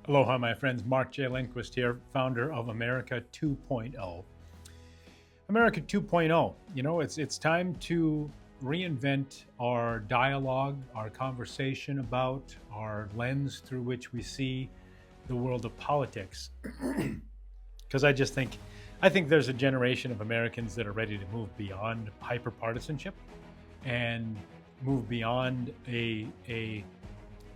Aloha, my friends. Mark J. Lindquist here, founder of America 2.0. America 2.0, it's time to reinvent our dialogue, our conversation about, our lens through which we see the world of politics. Because I think there's a generation of Americans that are ready to move beyond hyper-partisanship and move beyond a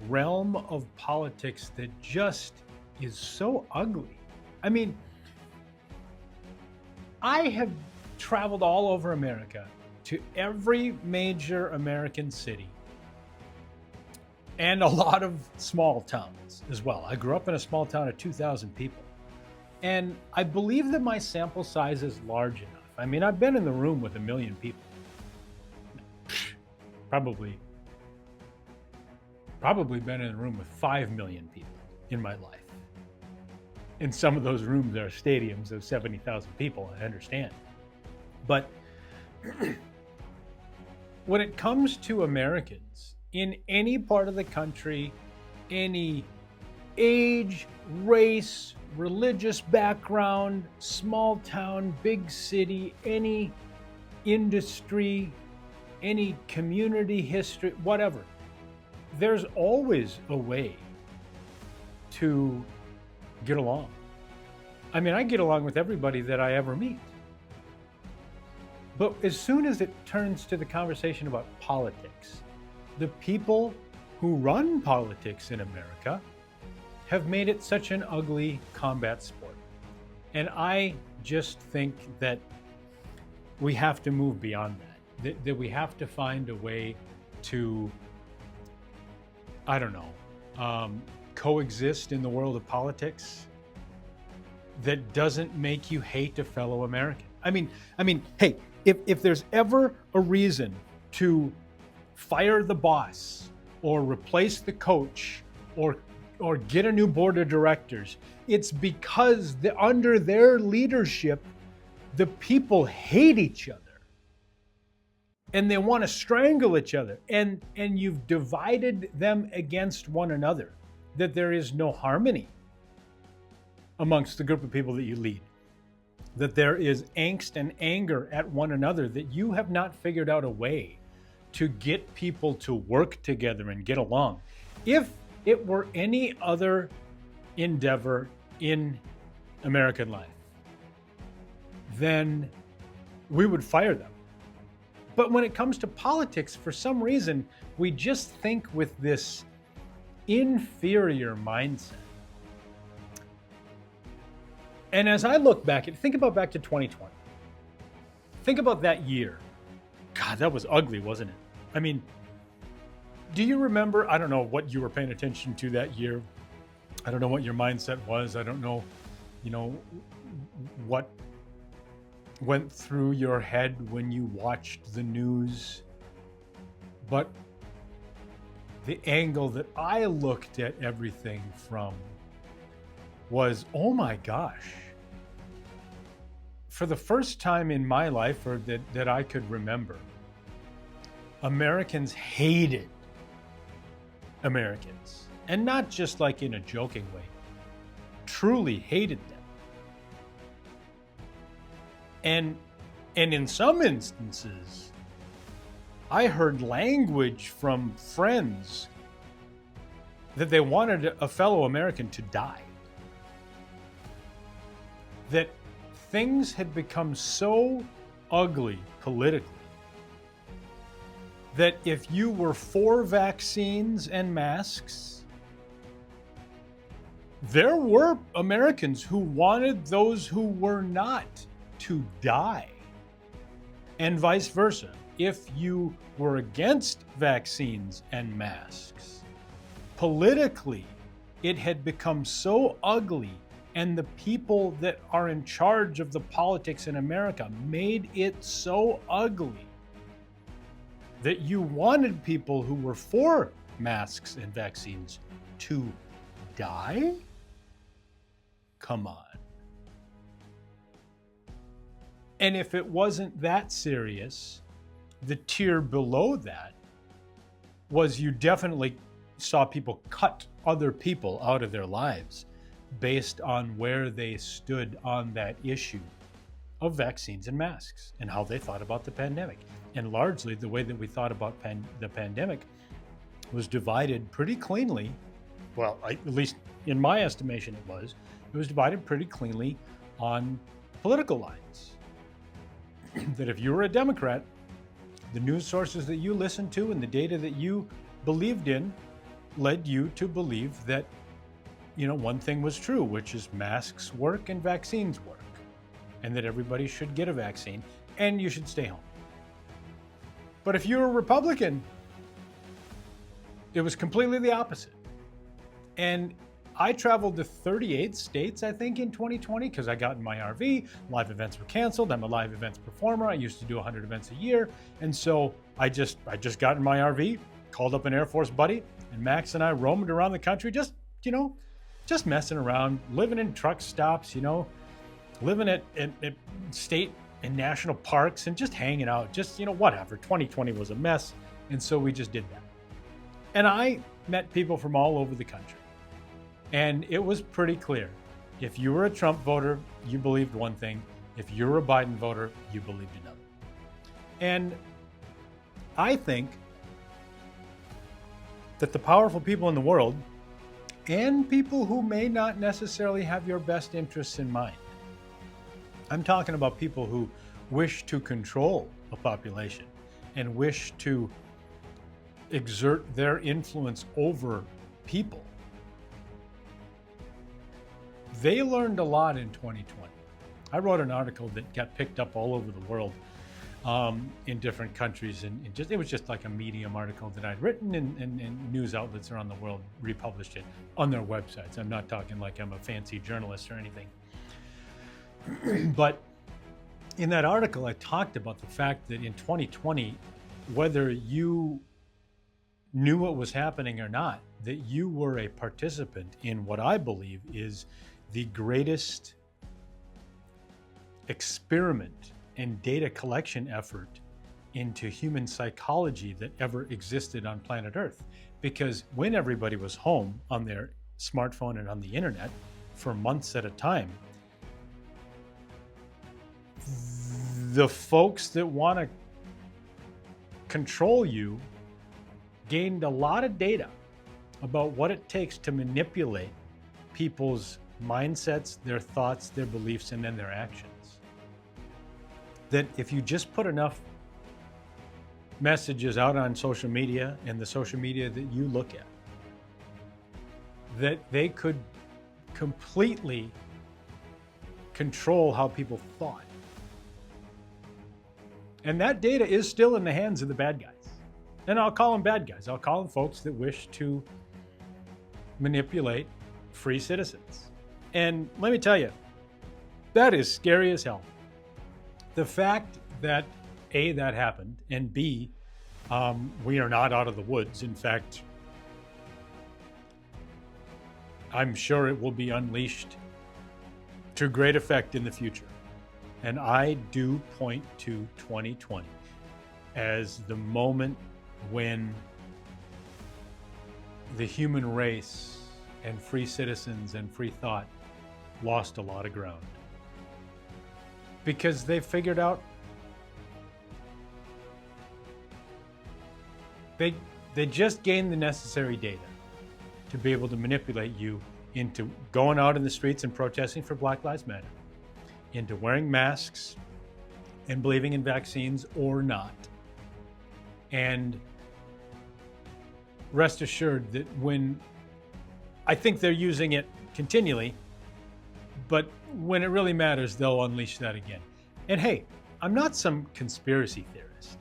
realm of politics that just is so ugly. I mean, I have traveled all over America to every major American city and a lot of small towns as well. I grew up in a small town of 2,000 people. And I believe that my sample size is large enough. I mean, I've been in the room with 1 million people. Probably been in a room with 5 million people in my life. And some of those rooms are stadiums of 70,000 people, I understand. But when it comes to Americans in any part of the country, any age, race, religious background, small town, big city, any industry, any community history, whatever, there's always a way to get along. I mean, I get along with everybody that I ever meet. But as soon as it turns to the conversation about politics, the people who run politics in America have made it such an ugly combat sport. And I just think that we have to move beyond that we have to find a way to, I don't know, coexist in the world of politics that doesn't make you hate a fellow American. I mean, hey, if there's ever a reason to fire the boss or replace the coach or get a new board of directors, it's because under their leadership, the people hate each other. And they want to strangle each other. And you've divided them against one another, that there is no harmony amongst the group of people that you lead, that there is angst and anger at one another, that you have not figured out a way to get people to work together and get along. If it were any other endeavor in American life, then we would fire them. But when it comes to politics, for some reason, we just think with this inferior mindset. And as I look back, think back to 2020. Think about that year. God, that was ugly, wasn't it? I mean, do you remember? I don't know what you were paying attention to that year. I don't know what your mindset was. I don't know, what went through your head when you watched the news. But the angle that I looked at everything from was, oh my gosh. For the first time in my life, or that I could remember, Americans hated Americans. And not just like in a joking way, truly hated them. And in some instances, I heard language from friends that they wanted a fellow American to die. That things had become so ugly politically that if you were for vaccines and masks, there were Americans who wanted those who were not to die, and vice versa. If you were against vaccines and masks, politically, it had become so ugly, and the people that are in charge of the politics in America made it so ugly that you wanted people who were for masks and vaccines to die? Come on. And if it wasn't that serious, the tier below that was you definitely saw people cut other people out of their lives based on where they stood on that issue of vaccines and masks and how they thought about the pandemic. And largely the way that we thought about the pandemic was divided pretty cleanly. Well, at least in my estimation, it was divided pretty cleanly on political lines. That if you were a Democrat, the news sources that you listened to and the data that you believed in led you to believe that, one thing was true, which is masks work and vaccines work, and that everybody should get a vaccine and you should stay home. But if you're a Republican, it was completely the opposite. And I traveled to 38 states, I think, in 2020 because I got in my RV. Live events were canceled. I'm a live events performer. I used to do 100 events a year. And so I just got in my RV, called up an Air Force buddy, and Max and I roamed around the country just messing around, living in truck stops, living at state and national parks and just hanging out, whatever. 2020 was a mess. And so we just did that. And I met people from all over the country. And it was pretty clear. If you were a Trump voter, you believed one thing. If you were a Biden voter, you believed another. And I think that the powerful people in the world and people who may not necessarily have your best interests in mind, I'm talking about people who wish to control a population and wish to exert their influence over people. They learned a lot in 2020. I wrote an article that got picked up all over the world in different countries, and it was just like a Medium article that I'd written, and news outlets around the world republished it on their websites. I'm not talking like I'm a fancy journalist or anything. But in that article, I talked about the fact that in 2020, whether you knew what was happening or not, that you were a participant in what I believe is the greatest experiment and data collection effort into human psychology that ever existed on planet Earth. Because when everybody was home on their smartphone and on the internet for months at a time, the folks that want to control you gained a lot of data about what it takes to manipulate people's mindsets, their thoughts, their beliefs, and then their actions. That if you just put enough messages out on social media and the social media that you look at, that they could completely control how people thought. And that data is still in the hands of the bad guys. And I'll call them bad guys. I'll call them folks that wish to manipulate free citizens. And let me tell you, that is scary as hell. The fact that A, that happened, and B, we are not out of the woods. In fact, I'm sure it will be unleashed to great effect in the future. And I do point to 2020 as the moment when the human race and free citizens and free thought lost a lot of ground. Because they figured out they just gained the necessary data to be able to manipulate you into going out in the streets and protesting for Black Lives Matter, into wearing masks and believing in vaccines or not. And rest assured that when, I think they're using it continually, but when it really matters, they'll unleash that again. And hey, I'm not some conspiracy theorist.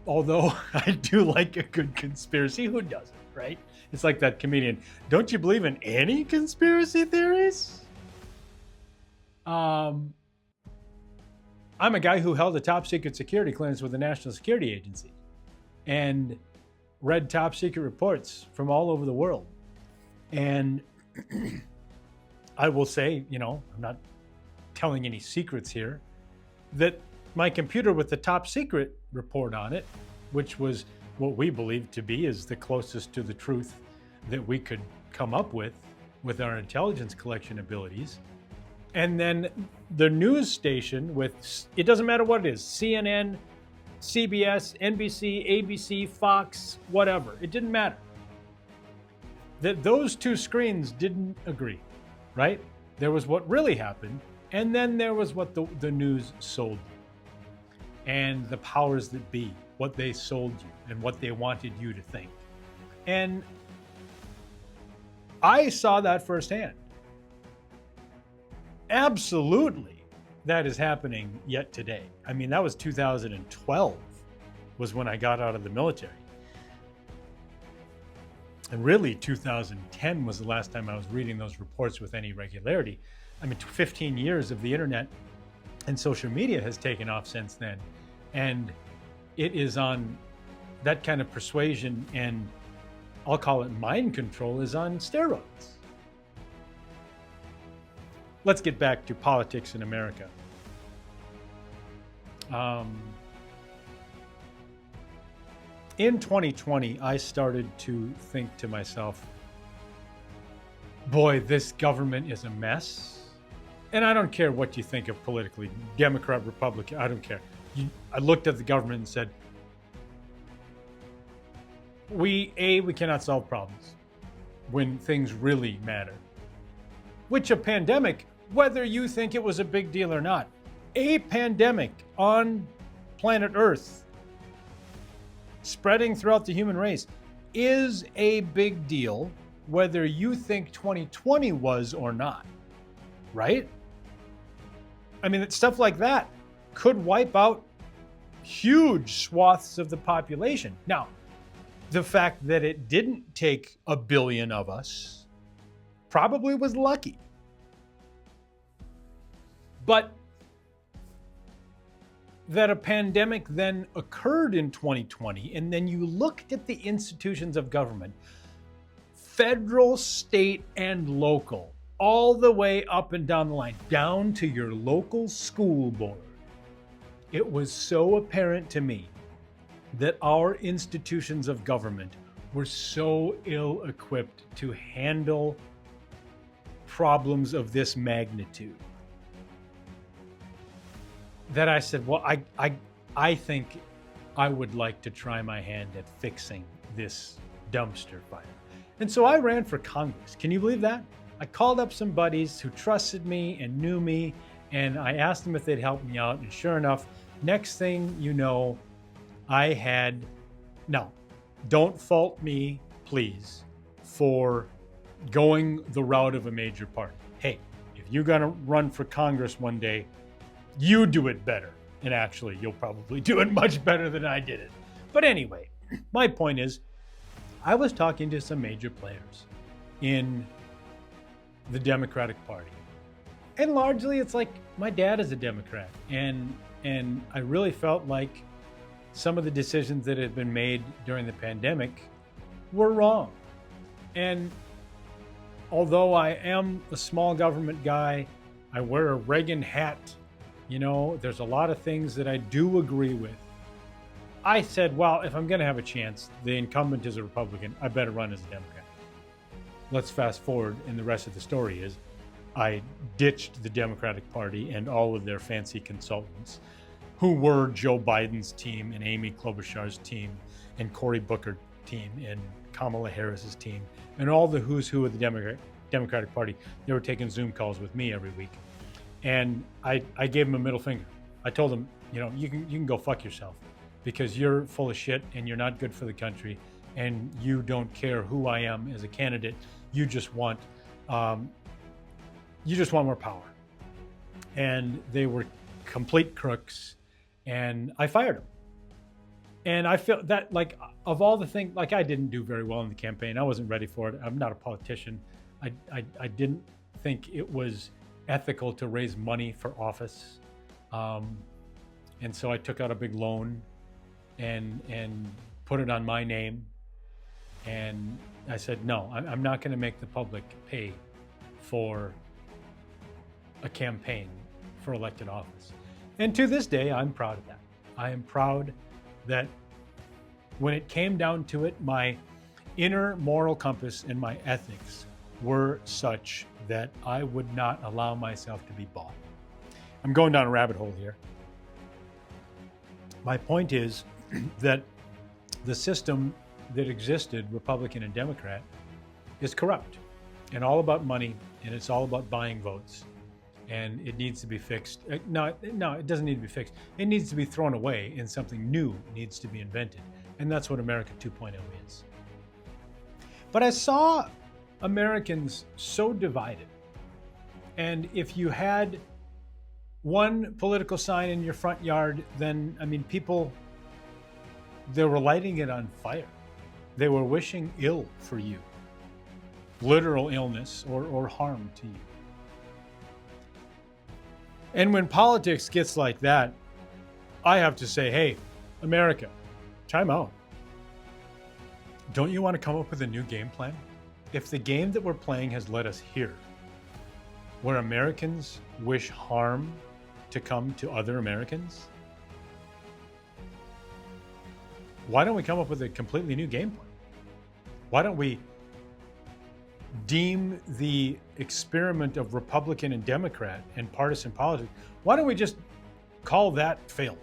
Although I do like a good conspiracy. Who doesn't, right? It's like that comedian. Don't you believe in any conspiracy theories? I'm a guy who held a top secret security clearance with the National Security Agency and read top secret reports from all over the world. And I will say, I'm not telling any secrets here, that my computer with the top secret report on it, which was what we believe to be is the closest to the truth that we could come up with our intelligence collection abilities. And then the news station with, it doesn't matter what it is, CNN, CBS, NBC, ABC, Fox, whatever, it didn't matter. That those two screens didn't agree, right? There was what really happened, and then there was what the news sold you. And the powers that be, what they sold you and what they wanted you to think. And I saw that firsthand. Absolutely, that is happening yet today. I mean, that was 2012 was when I got out of the military. And really, 2010 was the last time I was reading those reports with any regularity. I mean, 15 years of the internet and social media has taken off since then. And it is on that kind of persuasion, and I'll call it mind control, is on steroids. Let's get back to politics in America. In 2020, I started to think to myself, boy, this government is a mess. And I don't care what you think of politically, Democrat, Republican, I don't care. I looked at the government and said, we cannot solve problems when things really matter. Which a pandemic, whether you think it was a big deal or not, a pandemic on planet Earth, spreading throughout the human race, is a big deal, whether you think 2020 was or not, right? I mean, stuff like that could wipe out huge swaths of the population. Now, the fact that it didn't take 1 billion of us probably was lucky. But that a pandemic then occurred in 2020, and then you looked at the institutions of government, federal, state, and local, all the way up and down the line, down to your local school board. It was so apparent to me that our institutions of government were so ill-equipped to handle problems of this magnitude that I said, well, I think I would like to try my hand at fixing this dumpster fire. And so I ran for Congress. Can you believe that? I called up some buddies who trusted me and knew me, and I asked them if they'd help me out. And sure enough, next thing you know, now, don't fault me, please, for going the route of a major party. Hey, if you're going to run for Congress one day, you do it better. And actually, you'll probably do it much better than I did it. But anyway, my point is, I was talking to some major players in the Democratic Party. And largely, it's like my dad is a Democrat. And I really felt like some of the decisions that had been made during the pandemic were wrong. And although I am a small government guy, I wear a Reagan hat, there's a lot of things that I do agree with. I said, well, if I'm going to have a chance, the incumbent is a Republican, I better run as a Democrat. Let's fast forward, and the rest of the story is I ditched the Democratic Party and all of their fancy consultants, who were Joe Biden's team and Amy Klobuchar's team and Cory Booker's team and Kamala Harris's team and all the who's who of the Democratic Party. They were taking Zoom calls with me every week. And I gave them a middle finger. I told them, you can go fuck yourself because you're full of shit and you're not good for the country and you don't care who I am as a candidate. You just want more power. And they were complete crooks. And I fired him. And I feel that, like, of all the things, like, I didn't do very well in the campaign. I wasn't ready for it. I'm not a politician. I didn't think it was ethical to raise money for office. And so I took out a big loan and put it on my name. And I said, no, I'm not going to make the public pay for a campaign for elected office. And to this day, I'm proud of that. I am proud that When it came down to it, my inner moral compass and my ethics were such that I would not allow myself to be bought. I'm going down a rabbit hole here. My point is that the system that existed, Republican and Democrat, is corrupt and all about money, and it's all about buying votes. And it needs to be fixed. No, it doesn't need to be fixed. It needs to be thrown away, and something new needs to be invented. And that's what America 2.0 is. But I saw Americans so divided. And if you had one political sign in your front yard, then, I mean, people, they were lighting it on fire. They were wishing ill for you, literal illness or harm to you. And when politics gets like that, I have to say, hey, America, time out. Don't you want to come up with a new game plan? If the game that we're playing has led us here, where Americans wish harm to come to other Americans, why don't we come up with a completely new game plan? Why don't we deem the experiment of Republican and Democrat and partisan politics, why don't we just call that failed?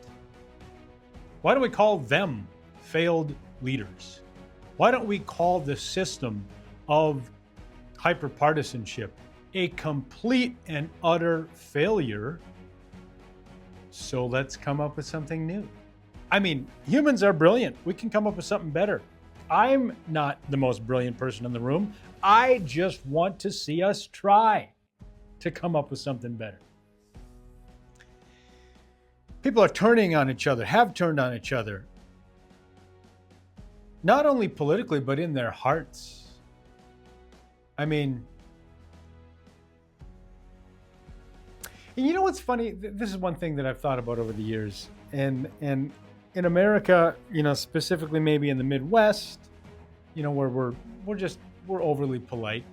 Why don't we call them failed leaders? Why don't we call the system of hyper-partisanship a complete and utter failure? So let's come up with something new. I mean, humans are brilliant. We can come up with something better. I'm not the most brilliant person in the room. I just want to see us try to come up with something better. People are turning on each other, have turned on each other, not only politically, but in their hearts. I mean, and you know what's funny? This is one thing that I've thought about over the years. And in America, you know, specifically maybe in the Midwest, you know, where we're overly polite.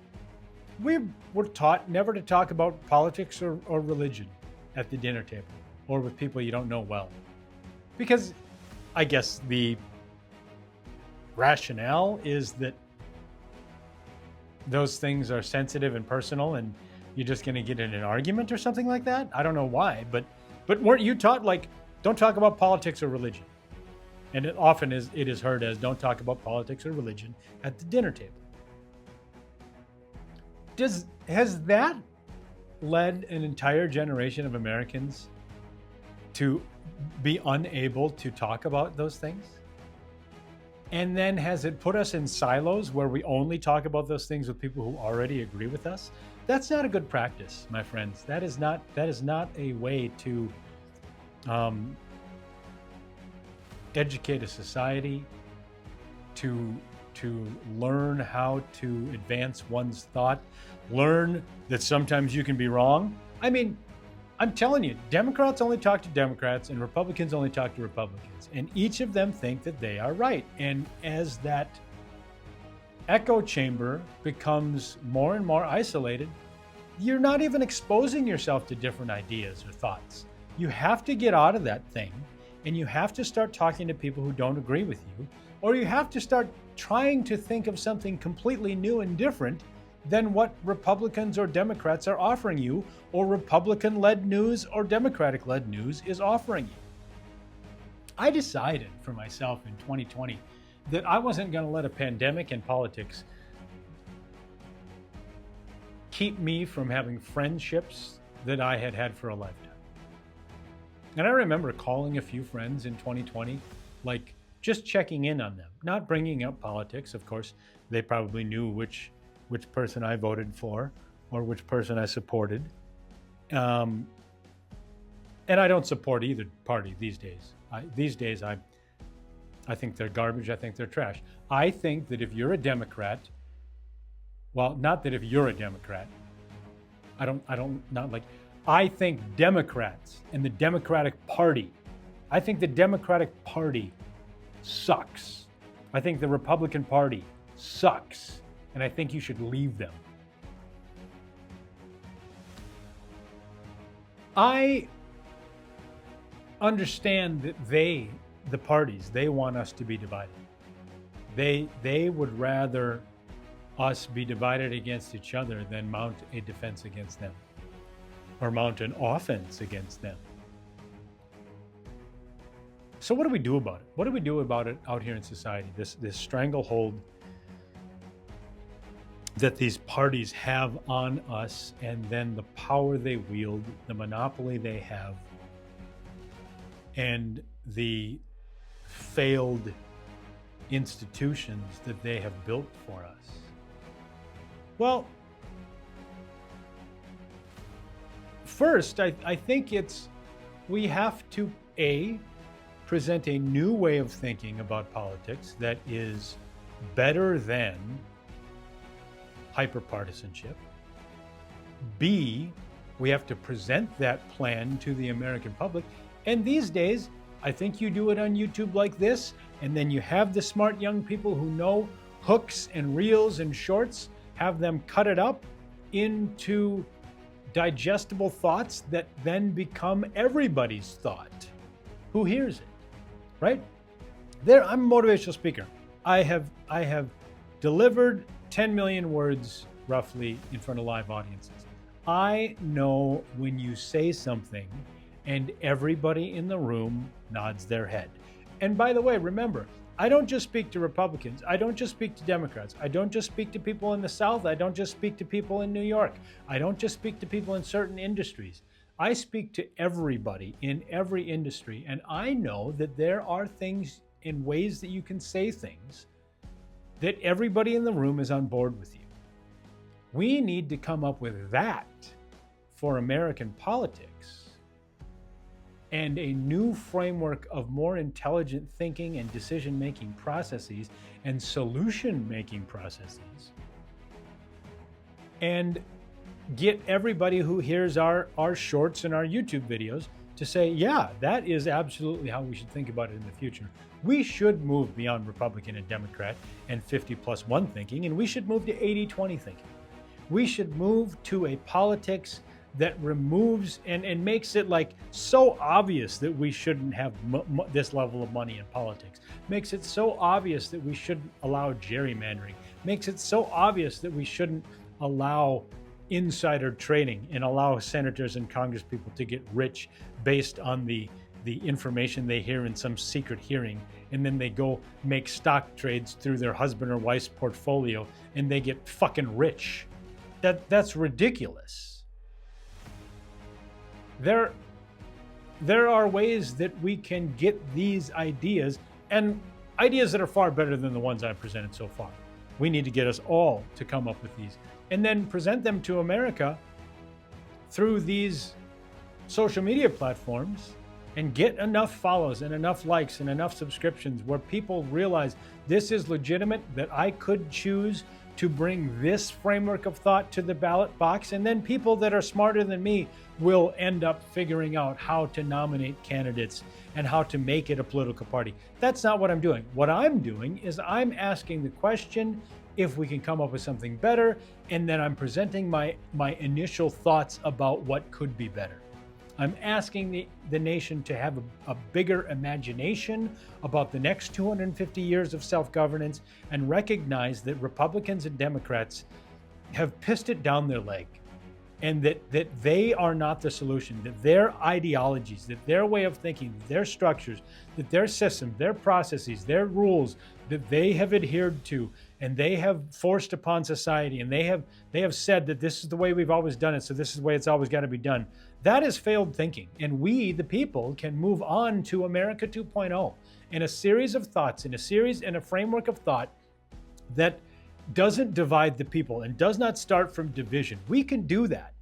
We're taught never to talk about politics or religion at the dinner table or with people you don't know well. Because I guess the rationale is that those things are sensitive and personal and you're just going to get in an argument or something like that. I don't know why, but weren't you taught, like, don't talk about politics or religion? And it often is heard as don't talk about politics or religion at the dinner table. Has that led an entire generation of Americans to be unable to talk about those things? And then has it put us in silos where we only talk about those things with people who already agree with us? That's not a good practice, my friends. That is not a way to educate a society, to learn how to advance one's thought, learn that sometimes you can be wrong. I mean, I'm telling you, Democrats only talk to Democrats and Republicans only talk to Republicans. And each of them think that they are right. And as that echo chamber becomes more and more isolated, you're not even exposing yourself to different ideas or thoughts. You have to get out of that thing and you have to start talking to people who don't agree with you, or you have to start trying to think of something completely new and different than what Republicans or Democrats are offering you, or Republican-led news or Democratic-led news is offering you. I decided for myself in 2020 that I wasn't going to let a pandemic and politics keep me from having friendships that I had had for a lifetime. And I remember calling a few friends in 2020, like just checking in on them, not bringing up politics. Of course, they probably knew which person I voted for or which person I supported. And I don't support either party these days. I think they're garbage. I think they're trash. I think that if you're a Democrat, well, not that if you're a Democrat, I think Democrats and the Democratic Party, I think the Democratic Party sucks. I think the Republican Party sucks. And I think you should leave them. I understand that the parties, they want us to be divided. They would rather us be divided against each other than mount a defense against them or mount an offense against them. So what do we do about it? What do we do about it out here in society? This stranglehold that these parties have on us, and then the power they wield, the monopoly they have, and the failed institutions that they have built for us. Well, first, I think we have to present a new way of thinking about politics that is better than hyper-partisanship. B, we have to present that plan to the American public. And these days, I think you do it on YouTube like this, and then you have the smart young people who know hooks and reels and shorts, have them cut it up into digestible thoughts that then become everybody's thought who hears it, right? I'm a motivational speaker. I have delivered 10 million words roughly in front of live audiences. I know when you say something and everybody in the room nods their head. And by the way, remember, I don't just speak to Republicans. I don't just speak to Democrats. I don't just speak to people in the South. I don't just speak to people in New York. I don't just speak to people in certain industries. I speak to everybody in every industry. And I know that there are things and ways that you can say things that everybody in the room is on board with you. We need to come up with that for American politics and a new framework of more intelligent thinking and decision-making processes and solution-making processes, and get everybody who hears our shorts and our YouTube videos to say, yeah, that is absolutely how we should think about it in the future. We should move beyond Republican and Democrat and 50+1 thinking, and we should move to 80-20 thinking. We should move to a politics that removes and makes it like so obvious that we shouldn't have this level of money in politics. Makes it so obvious that we shouldn't allow gerrymandering. Makes it so obvious that we shouldn't allow insider trading and allow senators and congresspeople to get rich based on the information they hear in some secret hearing, and then they go make stock trades through their husband or wife's portfolio and they get fucking rich. That's ridiculous. There are ways that we can get these ideas, and ideas that are far better than the ones I've presented so far. We need to get us all to come up with these and then present them to America through these social media platforms and get enough follows and enough likes and enough subscriptions where people realize this is legitimate, that I could choose to bring this framework of thought to the ballot box. And then people that are smarter than me will end up figuring out how to nominate candidates and how to make it a political party. That's not what I'm doing. What I'm doing is I'm asking the question if we can come up with something better, and then I'm presenting my initial thoughts about what could be better. I'm asking the nation to have a bigger imagination about the next 250 years of self-governance and recognize that Republicans and Democrats have pissed it down their leg, and that they are not the solution, that their ideologies, that their way of thinking, their structures, that their system, their processes, their rules that they have adhered to and they have forced upon society, and they have said that this is the way we've always done it, so this is the way it's always got to be done. That is failed thinking. And we, the people, can move on to America 2.0 in a series of thoughts, in a framework of thought that doesn't divide the people and does not start from division. We can do that.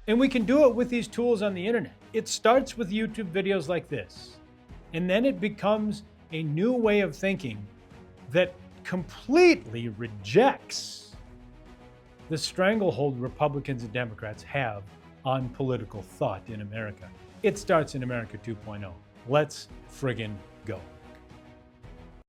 And we can do it with these tools on the internet. It starts with YouTube videos like this. And then it becomes a new way of thinking that completely rejects the stranglehold Republicans and Democrats have on political thought in America. It starts in America 2.0. Let's friggin' go.